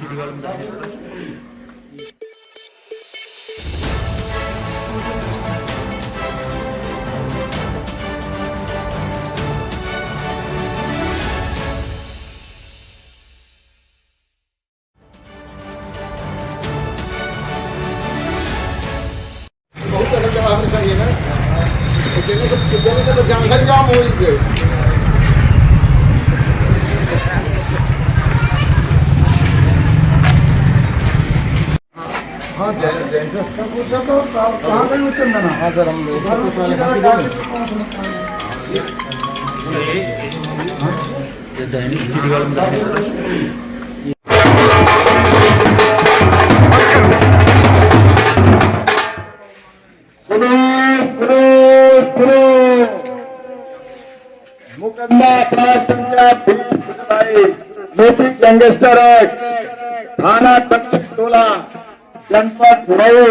चाहिए ना तो जंगल जाम हो गए। हाँ जैसे पूछा तो कहाँ गए वो चंदना? हाँ सर हम दैनिक सिटी वाले मुकदमा अपराध संख्या 20 नोटिस गैंगस्टर एक्ट थाना दक्षिण टोला जनपद मऊ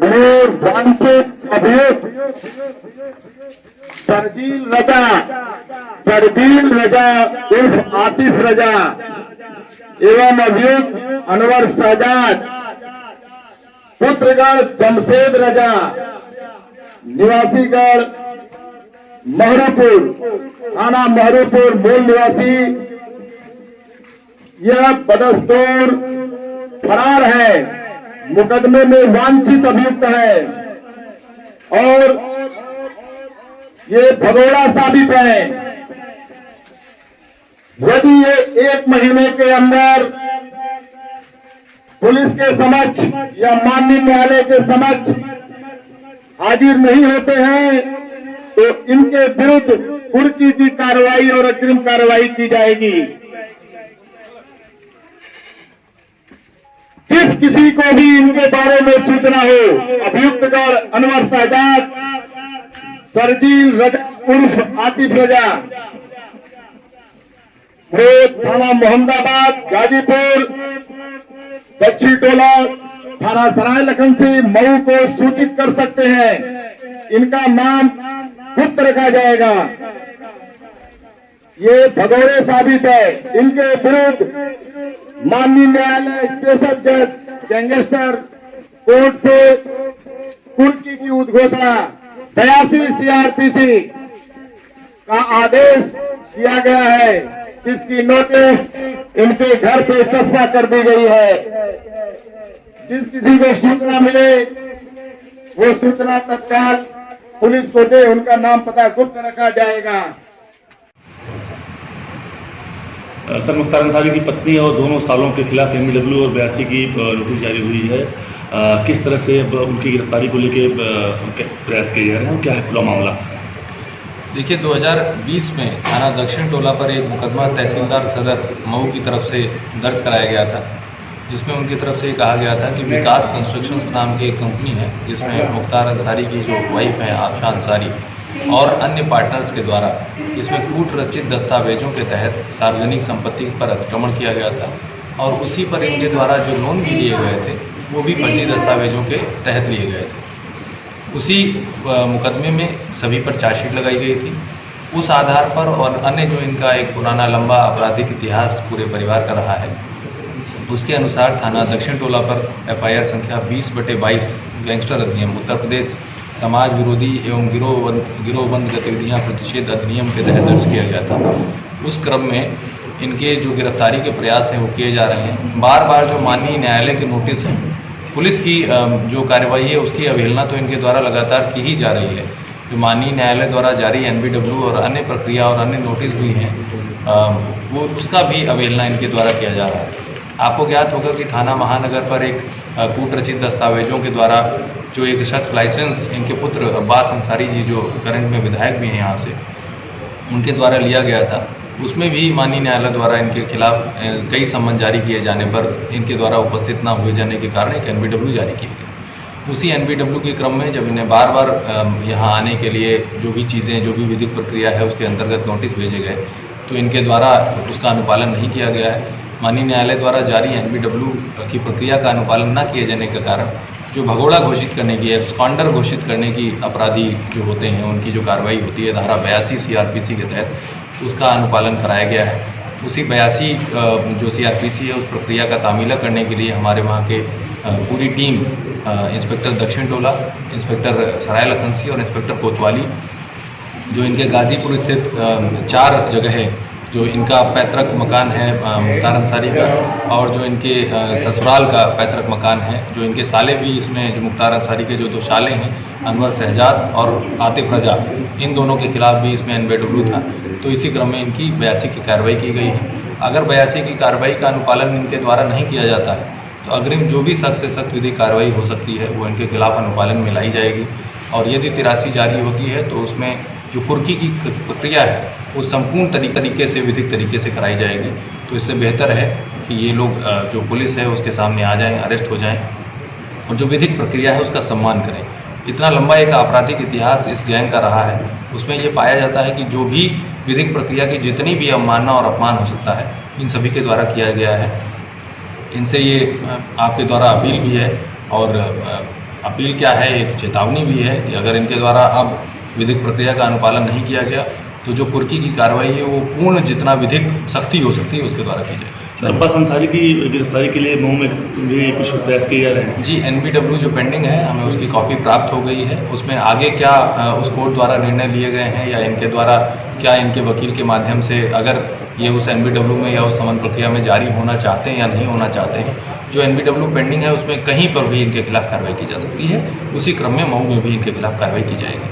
में वांछित अभियुक्त शर्जील रजा उर्फ आतिफ रजा एवं अभियुक्त अनवर शहजाद पुत्रगढ़ जमशेद रजा निवासीगढ़ महरूपुर थाना महरूपुर मूल निवासी यह बदस्तूर फरार है, मुकदमे में वांछित अभियुक्त है और ये भगोड़ा साबित है। यदि ये 1 महीने के अंदर पुलिस के समक्ष या माननीय न्यायालय के समक्ष हाजिर नहीं होते हैं तो इनके विरुद्ध कुर्की की कार्रवाई और अग्रिम कार्रवाई की जाएगी। जिस किसी को भी इनके बारे में सूचना हो, अभियुक्तगढ़ अनवर शहजाद, शर्जील रजा उर्फ आतिफ रजा, थाना मोहम्मदाबाद, गाजीपुर, दक्षिण टोला, थाना सराय लखन से मऊ को सूचित कर सकते हैं। इनका नाम गुप्त रखा जाएगा। ये भगोड़े साबित है। इनके विरुद्ध माननीय न्यायालय स्पेशल जज गैंगस्टर कोर्ट से कुर्की की उद्घोषणा 82 CRPC का आदेश दिया गया है, जिसकी नोटिस इनके घर पे चस्पा कर दी गई है। जिस किसी को सूचना मिले वो सूचना तत्काल पुलिस को दे, उनका नाम पता गुप्त रखा जाएगा। सर मुख्तार अंसारी की पत्नी और दोनों सालों के खिलाफ MBW और 82 की नोटिस जारी हुई है। किस तरह से उनकी गिरफ्तारी को लेकर प्रयास किए जा रहे हैं, क्या है पूरा मामला? देखिए 2020 में थाना दक्षिण टोला पर एक मुकदमा तहसीलदार सदर मऊ की तरफ से दर्ज कराया गया था, जिसमें उनकी तरफ से कहा गया था कि विकास कंस्ट्रक्शंस नाम की एक कंपनी है, जिसमें मुख्तार अंसारी की जो वाइफ हैं आफशा अंसारी और अन्य पार्टनर्स के द्वारा इसमें कूट रचित दस्तावेजों के तहत सार्वजनिक संपत्ति पर अतिक्रमण किया गया था और उसी पर इनके द्वारा जो लोन भी लिए गए थे वो भी फर्जी दस्तावेजों के तहत लिए गए थे। उसी मुकदमे में सभी पर चार्जशीट लगाई गई थी। उस आधार पर और अन्य जो इनका एक पुराना लंबा आपराधिक इतिहास पूरे परिवार का रहा है, उसके अनुसार थाना दक्षिण टोला पर FIR संख्या 20/22 गैंगस्टर अधिनियम उत्तर प्रदेश समाज विरोधी एवं गिरोहबंद गतिविधियां प्रतिषेध अधिनियम के तहत दर्ज किया गया था। उस क्रम में इनके जो गिरफ्तारी के प्रयास हैं वो किए जा रहे हैं। बार बार जो माननीय न्यायालय की नोटिस है, पुलिस की जो कार्रवाई है उसकी अवहेलना तो इनके द्वारा लगातार की ही जा रही है। जो माननीय न्यायालय द्वारा जारी NBW और अन्य प्रक्रिया और अन्य नोटिस भी हैं वो उसका भी अवहेलना इनके द्वारा किया जा रहा है। आपको ज्ञात होगा कि थाना महानगर पर एक कूट रचित दस्तावेजों के द्वारा जो एक शस्त्र लाइसेंस इनके पुत्र अब्बास अंसारी जी जो करंट में विधायक भी हैं यहाँ से, उनके द्वारा लिया गया था। उसमें भी माननीय न्यायालय द्वारा इनके खिलाफ कई सम्मन जारी किए जाने पर इनके द्वारा उपस्थित न हुए जाने के कारण एक NBW जारी किया गया। उसी NBW के क्रम में जब इन्हें बार बार यहाँ आने के लिए जो भी चीज़ें जो भी विधिक प्रक्रिया है उसके अंतर्गत नोटिस भेजे गए तो इनके द्वारा उसका अनुपालन नहीं किया गया है। माननीय न्यायालय द्वारा जारी NBW की प्रक्रिया का अनुपालन न किए जाने के कारण जो भगोड़ा घोषित करने की, एब्सकॉन्डर घोषित करने की अपराधी जो होते हैं उनकी जो कार्रवाई होती है धारा 82 CRPC के तहत, उसका अनुपालन कराया गया है। उसी 82 जो CRPC है उस प्रक्रिया का तामीला करने के लिए हमारे वहाँ के पूरी टीम इंस्पेक्टर दक्षिण टोला, इंस्पेक्टर सराय लखनसी और इंस्पेक्टर कोतवाली, जो इनके गाजीपुर स्थित 4 जगह है, जो इनका पैतृक मकान है मुख्तार अंसारी का, और जो इनके ससुराल का पैतृक मकान है, जो इनके साले भी इसमें, जो मुख्तार अंसारी के जो 2 साले हैं अनवर शहजाद और आतिफ रजा, इन दोनों के खिलाफ भी इसमें NBW था। तो इसी क्रम में इनकी 82 की कार्रवाई की गई है। अगर 82 की कार्रवाई का अनुपालन इनके द्वारा नहीं किया जाता है तो अग्रिम जो भी सख्त से सख्त विधिक कार्रवाई हो सकती है वो इनके खिलाफ अनुपालन में लाई जाएगी। और यदि 83 जारी होती है तो उसमें जो कुर्की की प्रक्रिया है वो संपूर्ण तरीके से विधिक तरीके से कराई जाएगी। तो इससे बेहतर है कि ये लोग जो पुलिस है उसके सामने आ जाएं, अरेस्ट हो जाएं और जो विधिक प्रक्रिया है उसका सम्मान करें। इतना लंबा एक आपराधिक इतिहास इस गैंग का रहा है, उसमें ये पाया जाता है कि जो भी विधिक प्रक्रिया की जितनी भी अवमानना और अपमान हो सकता है इन सभी के द्वारा किया गया है। इनसे ये आपके द्वारा अपील भी है, और अपील क्या है, एक चेतावनी भी है कि अगर इनके द्वारा अब विधिक प्रक्रिया का अनुपालन नहीं किया गया तो जो कुर्की की कार्रवाई है वो पूर्ण जितना विधिक सख्ती हो सकती है उसके द्वारा की जाए। अब्बास अंसारी की गिरफ्तारी के लिए मऊ में भी कुछ प्रयास किए जा रहे हैं? जी, NBW जो पेंडिंग है हमें उसकी कॉपी प्राप्त हो गई है। उसमें आगे क्या उस कोर्ट द्वारा निर्णय लिए गए हैं या इनके द्वारा क्या इनके वकील के माध्यम से अगर ये उस NBW में या उस समन प्रक्रिया में जारी होना चाहते हैं या नहीं होना चाहते हैं, जो NBW पेंडिंग है उसमें कहीं पर भी इनके खिलाफ कार्रवाई की जा सकती है। उसी क्रम में मऊ में भी इनके खिलाफ कार्रवाई की जाएगी।